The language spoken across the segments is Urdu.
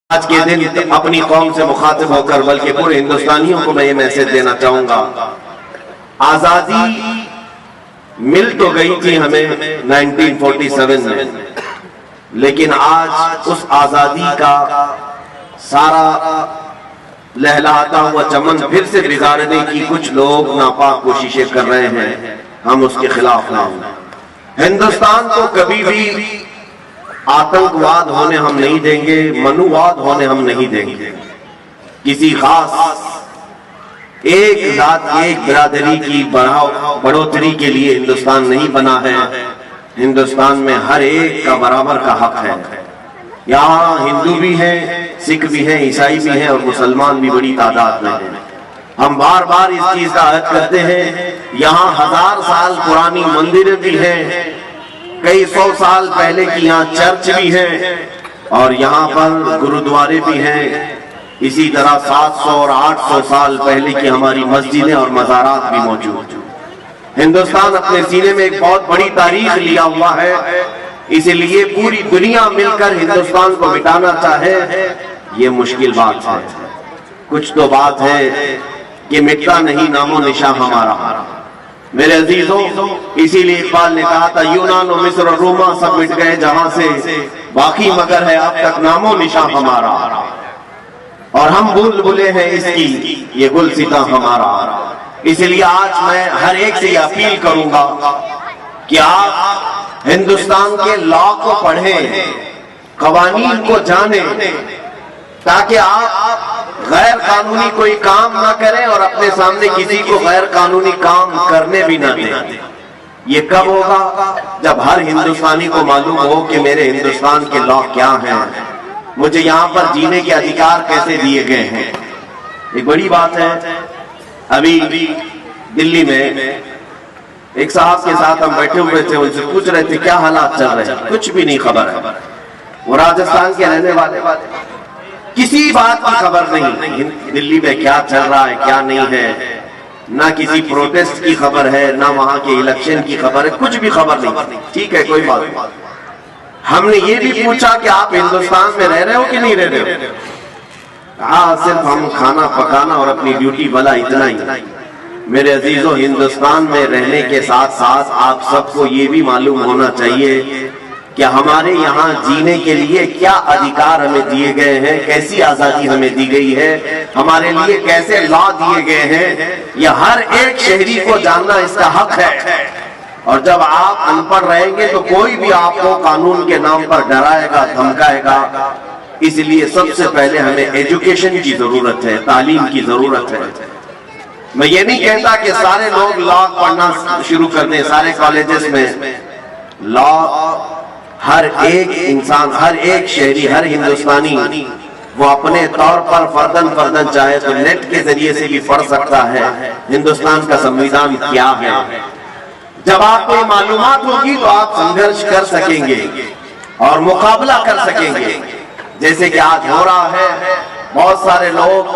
آج کے دن اپنی قوم سے مخاطب ہو کر بلکہ پورے ہندوستانیوں کو میں یہ میسج دینا چاہوں گا، آزادی مل تو گئی تھی ہمیں 1947 میں، لیکن آج اس آزادی کا سارا لہلاتا ہوا چمن پھر سے بگاڑنے کی کچھ لوگ ناپاک کوششیں کر رہے ہیں۔ ہم اس کے خلاف نہ ہوں۔ ہندوستان کو کبھی بھی آتنکواد ہونے ہم نہیں دیں گے، منوواد ہونے ہم نہیں دیں گے۔ کسی خاص ایک ذات ایک برادری کی بڑھوتری کے لیے ہندوستان نہیں بنا ہے۔ ہندوستان میں ہر ایک کا برابر کا حق ہے۔ یہاں ہندو بھی ہیں، سکھ بھی ہیں، عیسائی بھی ہیں اور مسلمان بھی بڑی تعداد میں ہیں۔ ہم بار بار اس چیز کا عہد کرتے ہیں۔ یہاں 1000 سال پرانی مندریں بھی ہیں، کئی 100 سال پہلے کی یہاں چرچ بھی ہیں اور یہاں پر گرودوارے بھی ہیں۔ اسی طرح 700 اور 800 سال پہلے کی ہماری مسجدیں اور مزارات بھی موجود ہیں۔ ہندوستان اپنے سینے میں ایک بہت بڑی تاریخ لیا ہوا ہے، اس لیے پوری دنیا مل کر ہندوستان کو مٹانا چاہے یہ مشکل بات ہے۔ کچھ تو بات ہے کہ مٹتا نہیں نام و نشاں ہمارا۔ میرے عزیزوں، اسی لیے اقبال نے کہا تھا یونان و مصر اور روما سب مٹ گئے جہاں سے، باقی مگر ہے اب تک نام و نشاں ہمارا، اور ہم بھول بھلے ہیں اس کی یہ گلستاں ہمارا۔ اس لیے آج میں ہر ایک سے یہ اپیل کروں گا کہ آپ ہندوستان کے لا کو پڑھیں، قوانین کو جانیں، تاکہ آپ غیر قانونی کوئی کام نہ کریں اور اپنے سامنے کسی کو غیر قانونی کام کرنے بھی نہ دیں۔ یہ کب ہوگا؟ جب ہر ہندوستانی کو معلوم ہو کہ میرے ہندوستان کے لا کیا ہیں، مجھے یہاں پر جینے کے ادھیکار کیسے دیے گئے ہیں۔ ایک بڑی بات ہے، ابھی دلی میں ایک صاحب کے ساتھ ہم بیٹھے ہوئے تھے، ان سے پوچھ رہے تھے کیا حالات چل رہے ہیں، کچھ بھی نہیں خبر ہے۔ وہ راجستھان کے رہنے والے، کسی بات کی خبر نہیں، دلی میں کیا چل رہا ہے کیا نہیں ہے، نہ کسی پروٹیسٹ کی خبر ہے، نہ وہاں کے الیکشن کی خبر ہے، کچھ بھی خبر نہیں۔ ٹھیک ہے، کوئی بات نہیں۔ ہم نے یہ بھی پوچھا کہ آپ ہندوستان میں رہ رہے ہو کہ نہیں رہ رہے ہو؟ ہاں، صرف ہم کھانا پکانا اور اپنی ڈیوٹی والا اتنا ہی۔ میرے عزیزوں، ہندوستان میں رہنے کے ساتھ ساتھ آپ سب کو یہ بھی معلوم ہونا چاہیے کہ ہمارے یہاں جینے کے لیے کیا ادھیکار ہمیں دیے گئے ہیں، کیسی آزادی ہمیں دی گئی ہے، ہمارے لیے کیسے لا دیے گئے ہیں، یہ ہر ایک شہری کو جاننا اس کا حق ہے۔ اور جب آپ ان پڑھ رہیں گے تو کوئی بھی آپ کو قانون کے نام پر ڈرائے گا، دھمکائے گا۔ اس لیے سب سے پہلے ہمیں ایجوکیشن کی ضرورت ہے، تعلیم کی ضرورت ہے۔ میں یہ نہیں کہتا کہ سارے لوگ لا پڑھنا شروع کر دیں، سارے کالجز میں لا ہر ایک انسان، ہر ایک شہری، ہر ہندوستانی وہ اپنے طور پر فردن چاہے تو نیٹ کے ذریعے سے بھی پڑھ سکتا ہے ہندوستان کا سنویدھان کیا ہے۔ جب آپ کو معلومات ہوگی تو آپ سنگھرش کر سکیں گے اور مقابلہ کر سکیں گے۔ جیسے کہ آج ہو رہا ہے، بہت سارے لوگ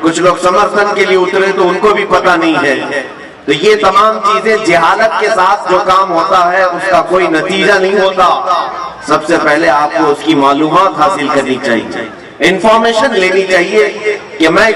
کچھ لوگ سمرتھن کے لیے اترے تو ان کو بھی پتہ نہیں ہے۔ تو یہ تمام چیزیں جہالت کے ساتھ جو کام ہوتا ہے اس کا کوئی نتیجہ نہیں ہوتا۔ سب سے پہلے آپ کو اس کی معلومات حاصل کرنی چاہیے، انفارمیشن لینی چاہیے کہ میں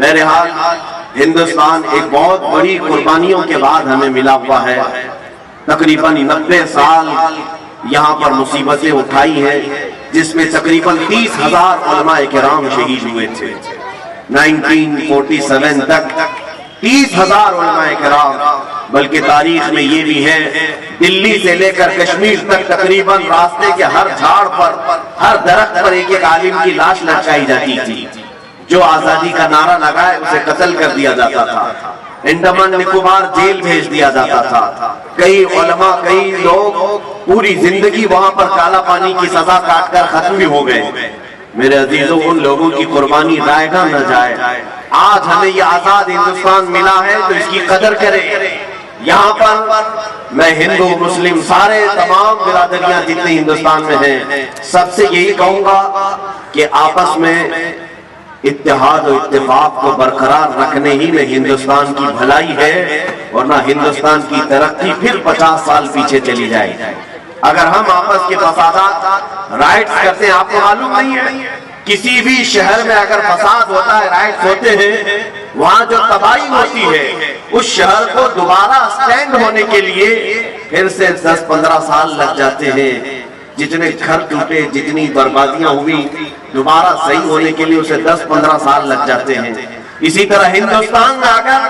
بہرحال ہندوستان ایک بہت بڑی قربانیوں کے بعد ہمیں ملا ہوا ہے۔ تقریباً 90 سال یہاں پر مصیبتیں اٹھائی ہیں، جس میں تقریباً 30,000 علماء کرام شہید ہوئے تھے۔ 1947 تک 30,000 علماء کرام، بلکہ تاریخ میں یہ بھی ہے دلی سے لے کر کشمیر تک تقریباً راستے کے ہر جھاڑ پر، ہر درخت پر ایک عالم کی لاش لٹکائی جاتی تھی۔ جو آزادی کا نعرہ لگائے اسے قتل کر دیا جاتا تھا، انڈمان نکوبار جیل بھیج دیا جاتا تھا۔ کئی علماء، کئی لوگ پوری زندگی وہاں پر کالا پانی کی سزا کاٹ کر ختم بھی ہو گئے۔ میرے عزیزوں، ان لوگوں کی قربانی ضائع نہ جائے۔ آج ہمیں یہ آزاد ہندوستان ملا ہے تو اس کی قدر کریں۔ یہاں پر میں ہندو، مسلم، سارے تمام برادریاں جتنے ہندوستان میں ہیں، سب سے یہی کہوں گا کہ آپس میں اتحاد و اتفاق کو برقرار رکھنے ہی میں ہندوستان کی بھلائی ہے، ورنہ ہندوستان کی ترقی پھر 50 سال پیچھے چلی جائے گی۔ اگر ہم آپس کے فسادات رائٹس کرتے ہیں، آپ کو معلوم نہیں ہے کسی بھی شہر میں اگر فساد ہوتا ہے، رائٹس ہوتے ہیں، وہاں جو تباہی ہوتی ہے اس شہر کو دوبارہ سٹینڈ ہونے کے لیے پھر سے 10-15 سال لگ جاتے ہیں۔ جتنے گھر ٹوٹے، جتنی بربادیاں ہوئی، دوبارہ صحیح ہونے کے لیے اسے 10-15 سال لگ جاتے ہیں۔ اسی طرح ہندوستان میں اگر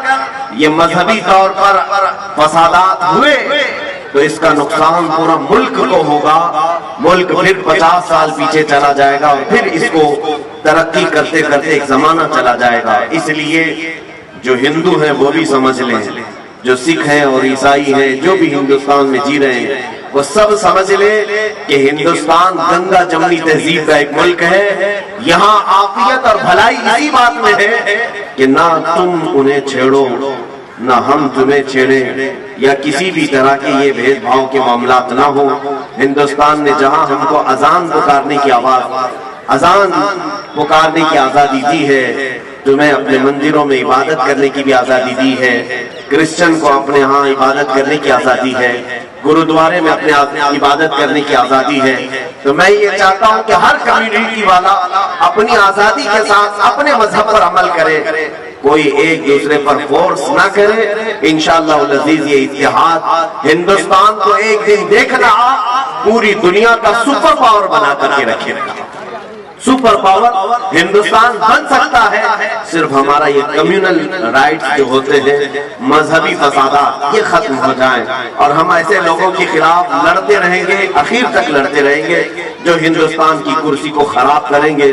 یہ مذہبی طور پر فسادات ہوئے تو اس کا نقصان پورا ملک کو ہوگا، ملک پھر 50 سال پیچھے چلا جائے گا اور پھر اس کو ترقی کرتے کرتے ایک زمانہ چلا جائے گا۔ اس لیے جو ہندو ہیں وہ بھی سمجھ لیں، جو سکھ ہیں اور عیسائی ہیں، جو بھی ہندوستان میں جی رہے ہیں، وہ سب سمجھ لیں کہ ہندوستان گنگا جمنی تہذیب کا ایک ملک ہے۔ یہاں عافیت اور بھلائی اسی بات میں ہے کہ نہ تم انہیں چھیڑو نہ ہم تمہیں چھیڑیں، یا کسی بھی طرح کے یہ بھید بھاؤ کے معاملات نہ ہو۔ ہندوستان نے جہاں ہم کو اذان پکارنے کی اذان پکارنے کی آزادی دی ہے، تمہیں اپنے مندروں میں عبادت کرنے کی بھی آزادی دی ہے، کرسچن کو اپنے ہاں عبادت کرنے کی آزادی ہے، گرودوارے میں اپنے عبادت کرنے کی آزادی ہے۔ تو میں یہ چاہتا ہوں کہ ہر کمیونٹی والا اپنی آزادی کے ساتھ اپنے مذہب پر عمل کرے، کوئی ایک دوسرے پر فورس نہ کرے۔ انشاءاللہ العزیز یہ اتحاد ہندوستان کو ایک دن دیکھنا پوری دنیا کا سپر پاور بنا کر کے رکھے گا۔ سپر پاور ہندوستان بن سکتا ہے صرف ہمارا یہ کمیونل رائٹس جو ہوتے ہیں، مذہبی فسادات یہ ختم ہو جائیں، اور ہم ایسے لوگوں کے خلاف لڑتے رہیں گے، آخر تک لڑتے رہیں گے جو ہندوستان کی کرسی کو خراب کریں گے،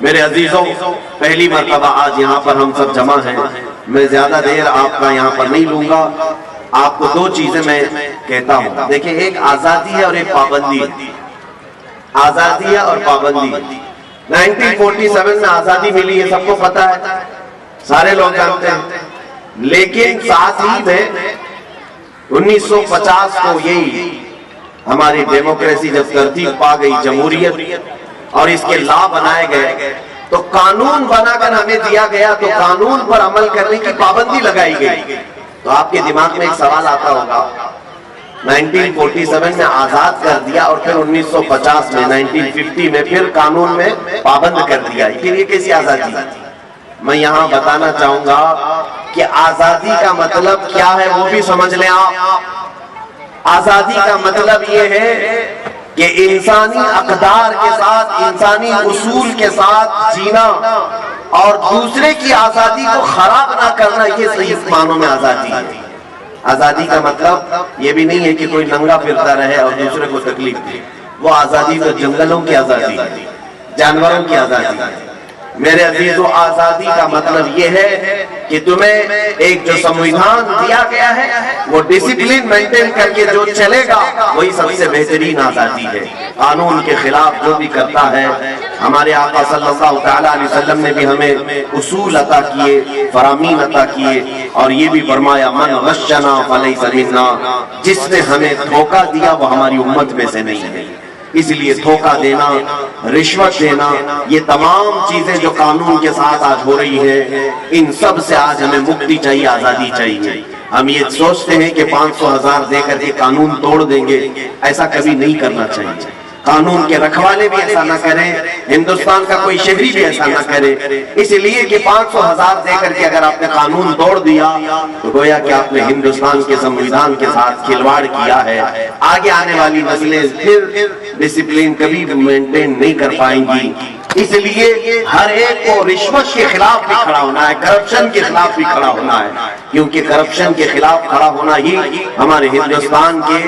میرے عزیزوں، پہلی مرتبہ آج یہاں پر ہم سب جمع ہیں، میں زیادہ دیر آپ کا یہاں پر نہیں لوں گا۔ آپ کو دو چیزیں میں کہتا ہوں، دیکھیں، ایک آزادی ہے اور ایک پابندی ہے۔ آزادی ہے اور پابندی۔ 1947 میں آزادی ملی ہے، سب کو پتا ہے، سارے لوگ جانتے ہیں، لیکن ساتھ ہی میں 1950 کو یہی ہماری ڈیموکریسی جب ترتیب پا گئی، جمہوریت، اور اس کے لا بنائے گئے، تو قانون بنا کر ہمیں دیا گیا، تو قانون پر عمل کرنے کی پابندی لگائی گئی۔ تو آپ کے دماغ میں ایک سوال آتا ہوگا، 1947 میں آزاد کر دیا اور پھر 1950 میں 1950 میں پھر قانون میں پابند کر دیا، پھر یہ کیسی آزادی؟ میں یہاں بتانا چاہوں گا کہ آزادی کا مطلب کیا ہے وہ بھی سمجھ لیں آپ۔ آزادی کا مطلب یہ ہے کہ انسانی اقدار کے ساتھ، انسانی اصول کے ساتھ جینا اور دوسرے کی آزادی کو خراب نہ کرنا، یہ صحیح معنوں میں آزادی ہے۔ آزادی کا مطلب یہ بھی نہیں ہے کہ کوئی ننگا پھرتا رہے اور دوسرے کو تکلیف دے، وہ آزادی تو جنگلوں کی آزادی ہے، جانوروں کی آزادی ہے۔ میرے عزیزو، آزادی کا مطلب یہ ہے کہ تمہیں ایک جو سمویدھان دیا گیا ہے وہ ڈسپلن مینٹین کر کے جو چلے گا وہی سب سے بہترین آزادی ہے۔ قانون کے خلاف جو بھی کرتا ہے، ہمارے آقا صلی اللہ تعالیٰ علیہ وسلم نے بھی ہمیں اصول عطا کیے، فرامین عطا کیے، اور یہ بھی فرمایا من غشنا فلیس منا، جس نے ہمیں دھوکہ دیا وہ ہماری امت میں سے نہیں ہے۔ اس لیے دھوکہ دینا، رشوت دینا، یہ تمام چیزیں جو قانون کے ساتھ آج ہو رہی ہیں، ان سب سے آج ہمیں مکتی چاہیے، آزادی چاہیے۔ ہم یہ سوچتے ہیں کہ 500,000 دے کر کے قانون توڑ دیں گے، ایسا کبھی نہیں کرنا چاہیے۔ قانون کے رکھوالے بھی ایسا نہ کریں، ہندوستان کا کوئی شہری بھی ایسا نہ کرے، اس لیے کہ 500,000 دے کر کے اگر آپ نے قانون توڑ دیا تو گویا کہ آپ نے ہندوستان کے سمویدھان کے ساتھ کھلواڑ کیا ہے۔ آگے آنے والی نسلیں پھر ڈسپلن کبھی مینٹین نہیں کر پائیں گی۔ اس لیے ہر ایک کو رشوت کے خلاف بھی کھڑا ہونا ہے، کرپشن کے خلاف بھی کھڑا ہونا ہے، کیونکہ کرپشن کے خلاف کھڑا ہونا ہی ہمارے ہندوستان کے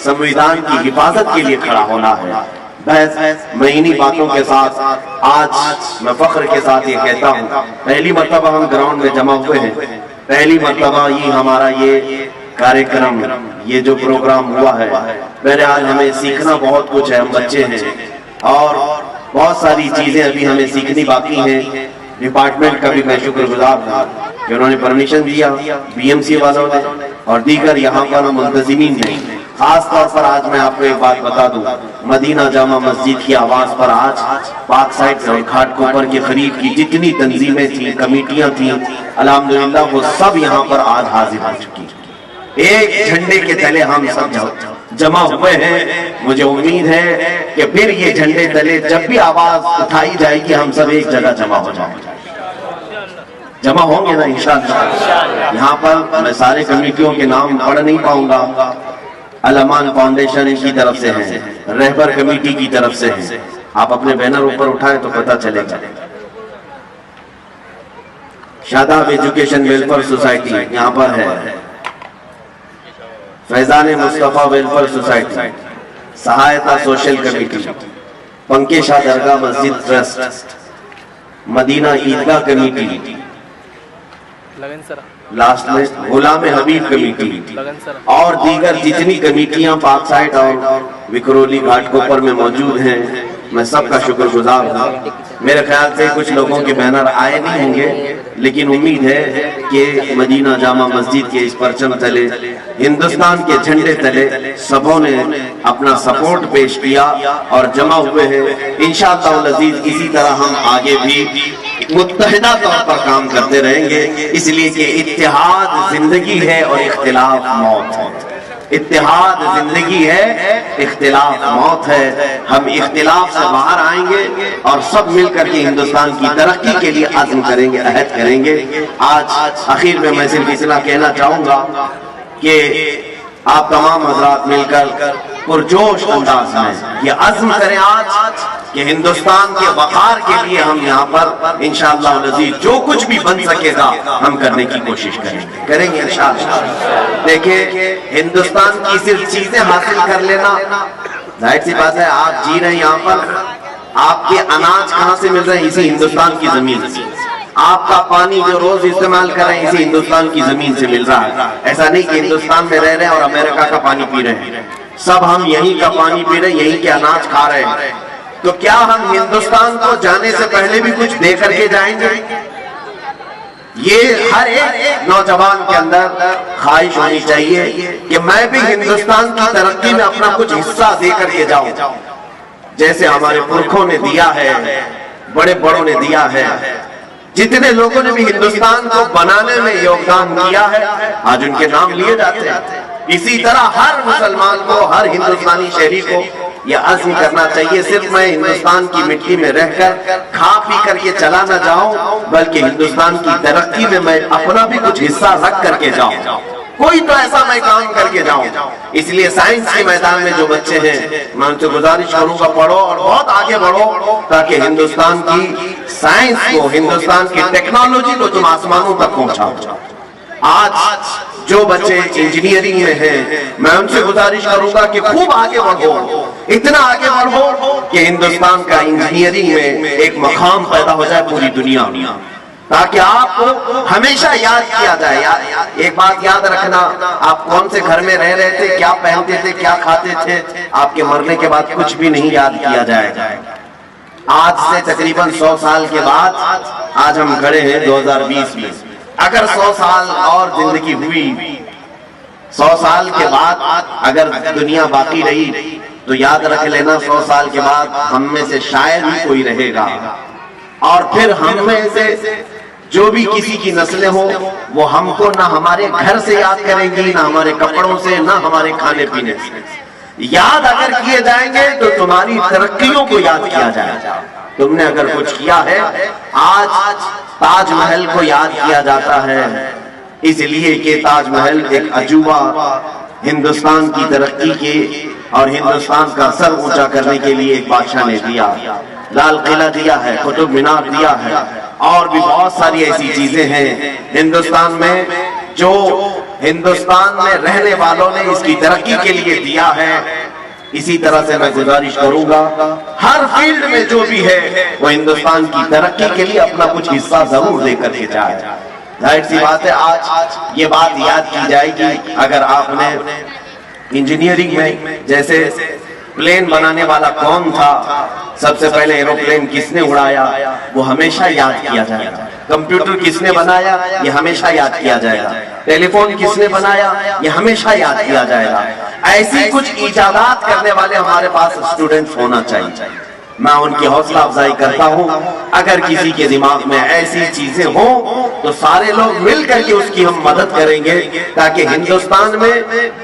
سمویدھان کی حفاظت کے لیے کھڑا ہونا ہے۔ بس میں انہی باتوں کے ساتھ آج میں فخر کے ساتھ یہ کہتا ہوں، پہلی مرتبہ ہم گراؤنڈ میں جمع ہوئے ہیں، پہلی مرتبہ یہ ہمارا یہ کاریکرم، یہ جو پروگرام ہوا ہے، بہرحال ہمیں سیکھنا بہت کچھ ہے، ہم بچے ہیں اور بہت ساری چیزیں ابھی ہمیں سیکھنی باقی ہیں۔ ڈپارٹمنٹ کا بھی میں شکر گزار ہوں کہ انہوں نے پرمیشن دیا، بی ایم سی والوں نے اور دیگر یہاں پر منتظمین نے، خاص طور پر آج میں آپ کو ایک بات بتا دوں، مدینہ جامع مسجد کی آواز پر آج پاک سائٹ اور گھاٹ کوپر کے قریب کی جتنی تنظیمیں تھیں، کمیٹیاں تھیں، الحمدللہ وہ سب یہاں پر آج حاضر ہو چکی ہیں۔ ایک جھنڈے کے تلے ہم سب جمع ہوئے ہیں۔ مجھے امید ہے کہ پھر یہ جھنڈے تلے جب بھی آواز اٹھائی جائے گی ہم سب ایک جگہ جمع ہو جائیں گے، جمع ہوں گے نا انشاءاللہ۔ یہاں پر میں سارے کمیٹیوں کے نام پڑھ نہیں پاؤں گا، الامان فاؤنڈیشن کی طرف سے ہے، رہبر کمیٹی کی طرف سے ہے، آپ اپنے بینر اوپر اٹھائیں تو پتہ چلے گا۔ شاداب ایجوکیشن ویلفیئر سوسائٹی یہاں پر ہے، فیضان مصطفیٰ ویلفیئر سوسائٹی، سہایتا سوشل کمیٹی، پنکے شاہ درگاہ مسجد ٹرسٹ، مدینہ عیدگاہ کمیٹی، لاسٹ میں غلام حبیب کمیٹی اور دیگر جتنی کمیٹیاں پاک سائٹ اور وکرولی گھاٹ کوپر میں موجود ہیں، میں سب کا شکر گزار ہوں۔ میرے خیال سے کچھ لوگوں کے بینر آئے نہیں ہوں گے، لیکن امید ہے کہ مدینہ جامع مسجد کے اس پرچم تلے، ہندوستان کے جھنڈے تلے سبوں نے اپنا سپورٹ پیش کیا اور جمع ہوئے ہیں۔ انشاءاللہ العزیز اسی طرح ہم آگے بھی متحدہ طور پر کام کرتے رہیں گے، اس لیے کہ اتحاد زندگی ہے اور اختلاف موت ہے۔ اتحاد زندگی ہے، اختلاف موت ہے۔ ہم اختلاف سے باہر آئیں گے اور سب مل کر کے ہندوستان کی ترقی کے لیے عزم کریں گے، عہد کریں گے۔ آج آخر میں صرف اتنا کہنا چاہوں گا کہ آپ تمام حضرات مل کر پرجوش انداز میں یہ عزم کریں آج کہ ہندوستان کے وقار کے لیے ہم یہاں پر انشاءاللہ العزیز جو کچھ بھی بن سکے گا ہم کرنے کی کوشش کریں گے انشاءاللہ۔ دیکھیں ہندوستان کی صرف چیزیں حاصل کر لینا، ظاہر سی بات ہے آپ جی رہے ہیں یہاں پر، آپ کے اناج کہاں سے مل رہے ہیں؟ اسی ہندوستان کی زمین سے۔ آپ کا پانی جو روز استعمال کر رہے ہیں اسی ہندوستان کی زمین سے مل رہا ہے۔ ایسا نہیں کہ ہندوستان میں رہ رہے ہیں اور امریکہ کا پانی پی رہے ہیں، سب ہم یہیں کا پانی پی رہے ہیں، یہیں کے اناج کھا رہے ہیں۔ تو کیا ہم ہندوستان کو جانے سے پہلے بھی کچھ دے کر کے جائیں گے؟ یہ ہر ایک نوجوان کے اندر خواہش ہونی چاہیے کہ میں بھی ہندوستان کی ترقی میں اپنا کچھ حصہ دے کر کے جاؤں، جیسے ہمارے پرکھوں نے دیا ہے، بڑے بڑوں نے دیا ہے، جتنے لوگوں نے بھی ہندوستان کو بنانے میں یوگدان کیا ہے آج ان کے نام لیے جاتے ہیں۔ اسی طرح ہر مسلمان کو، ہر ہندوستانی شہری کو یہ عزم کرنا چاہیے صرف میں ہندوستان کی مٹی میں رہ کر کھا پی کر کے چلا نہ جاؤں، بلکہ ہندوستان کی ترقی میں میں اپنا بھی کچھ حصہ رکھ کر کے جاؤں، کوئی تو ایسا میں کام کر کے جاؤں۔ اس لیے سائنس کے میدان میں جو بچے ہیں میں ان سے گزارش کروں گا پڑھو اور بہت آگے بڑھو تاکہ ہندوستان کی سائنس کو، ہندوستان کی ٹیکنالوجی کو تم آسمانوں تک پہنچاؤ۔ آج جو بچے انجینئرنگ میں ہیں میں ان سے گزارش کروں گا کہ خوب آگے بڑھو، اتنا آگے بڑھو کہ ہندوستان کا انجینئرنگ میں ایک مقام پیدا ہو جائے پوری دنیا میں، تاکہ آپ کو ہمیشہ یاد کیا جائے۔ ایک بات یاد رکھنا، آپ کون سے گھر میں رہ رہے تھے، کیا پہنتے تھے، کیا کھاتے تھے، آپ کے مرنے کے بعد کچھ بھی نہیں یاد کیا جائے گا۔ آج سے تقریباً 100 سال کے بعد آج ہم کھڑے ہیں 2020 میں، اگر 100 سال اور زندگی ہوئی، 100 سال کے بعد اگر دنیا باقی رہی تو یاد رکھ لینا 100 سال کے بعد ہم میں سے شاید ہی کوئی رہے گا، اور پھر ہم میں سے جو بھی کسی کی نسلیں ہوں وہ ہم کو نہ ہمارے گھر سے یاد کریں گی، نہ ہمارے کپڑوں سے، نہ ہمارے کھانے پینے سے۔ یاد اگر کیے جائیں گے تو تمہاری ترقیوں کو یاد کیا جائے گا، تم نے اگر کچھ کیا ہے۔ آج تاج محل کو یاد کیا جاتا ہے اس لیے کہ تاج محل ایک عجوبہ ہندوستان کی ترقی کے اور ہندوستان کا سر اونچا کرنے کے لیے ایک بادشاہ نے دیا۔ لال قلعہ دیا ہے، قطب مینار دیا ہے، اور بھی بہت ساری ایسی چیزیں ہیں ہندوستان میں جو ہندوستان میں رہنے والوں نے اس کی ترقی کے لیے دیا ہے۔ اسی طرح سے میں گزارش کروں گا ہر فیلڈ میں جو بھی ہے وہ ہندوستان کی ترقی کے لیے اپنا کچھ حصہ ضرور دے کر کے جائے۔ ظاہر سی بات ہے آج یہ بات یاد کی جائے گی، اگر آپ نے انجینئرنگ میں جیسے پلین بنانے والا کون تھا، سب سے پہلے ایروپلین کس نے اڑایا، وہ ہمیشہ یاد کیا جائے گا۔ کمپیوٹر کس نے بنایا یہ ہمیشہ یاد کیا جائے گا، ٹیلی فون کس نے بنایا یہ ہمیشہ یاد کیا جائے گا۔ ایسی کچھ ایجادات کرنے والے ہمارے پاس اسٹوڈنٹس ہونا چاہیے۔ میں ان کی حوصلہ افزائی کرتا ہوں، اگر کسی کے دماغ میں ایسی چیزیں ہوں تو سارے لوگ مل کر کے اس کی ہم مدد کریں گے، تاکہ ہندوستان میں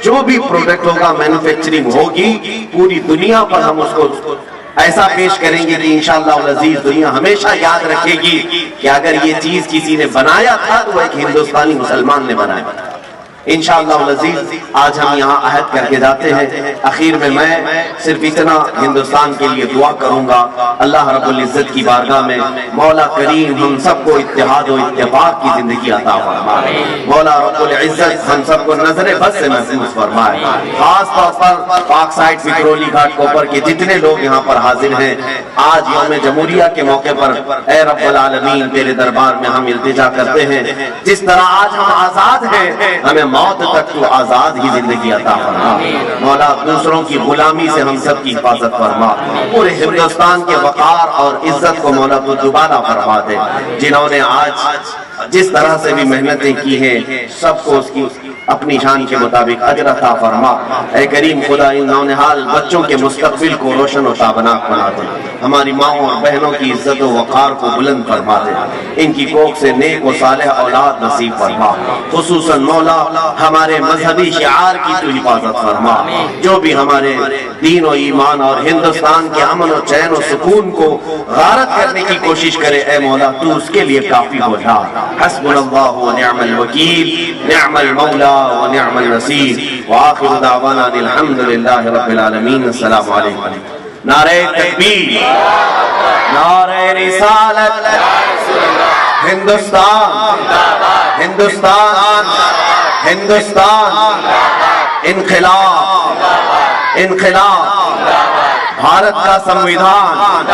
جو بھی پروڈکٹ ہوگا، مینوفیکچرنگ ہوگی، پوری دنیا پر ہم اس کو ایسا پیش کریں گے کہ انشاءاللہ العزیز دنیا ہمیشہ یاد رکھے گی کہ اگر یہ چیز کسی نے بنایا تھا تو وہ ایک ہندوستانی مسلمان نے بنایا تھا۔ انشاءاللہ العزیز آج ہم یہاں عہد کر کے جاتے ہیں۔ اخیر میں صرف اتنا ہندوستان کے لیے دعا کروں گا، اللہ رب العزت کی بارگاہ میں مولا کریم ہم سب کو اتحاد و اتفاق کی زندگی عطا فرمائے، مولا رب العزت ہم سب کو نظر بس سے محفوظ فرمائے۔ خاص طور پر پاک سائٹ پکرولی گھاٹ کوپر کے جتنے لوگ یہاں پر حاضر ہیں، آج یوم جمہوریہ کے موقع پر اے رب العالمین تیرے دربار میں ہم التجا کرتے ہیں، جس طرح آج ہم آزاد ہیں، ہمیں موت تک تو آزاد ہی زندگی عطا فرما۔ مولا دوسروں کی غلامی سے ہم سب کی حفاظت فرما، پورے ہندوستان کے وقار اور عزت کو مولا تو دوبارہ فرما دے۔ جنہوں نے آج جس طرح سے بھی محنتیں کی ہیں، سب کو اس کی اپنی شان کے مطابق اجر عطا فرما۔ اے کریم خدا ان نونہال بچوں کے مستقبل کو روشن و تابناک بنا دے، ہماری ماؤں اور بہنوں کی عزت و وقار کو بلند فرما دے، ان کی کوکھ سے نیک و صالح اولاد نصیب فرما۔ خصوصاً مولا ہمارے مذہبی شعار کی تو حفاظت فرما، جو بھی ہمارے دین و ایمان اور ہندوستان کے امن و چین و سکون کو غارت کرنے کی کوشش کرے، اے مولا تو اس کے لیے کافی ہو جا۔ حسبنا اللہ و نعم الوکیل، نعم المولا و نعم النصیر، وآخر دعوانا الحمدللہ رب العالمین۔ السلام علیکم۔ نعرہ تکبیر، نعرہ رسالت، ہندوستان ہندوستان ہندوستان، انقلاب انقلاب، بھارت کا سنویدھان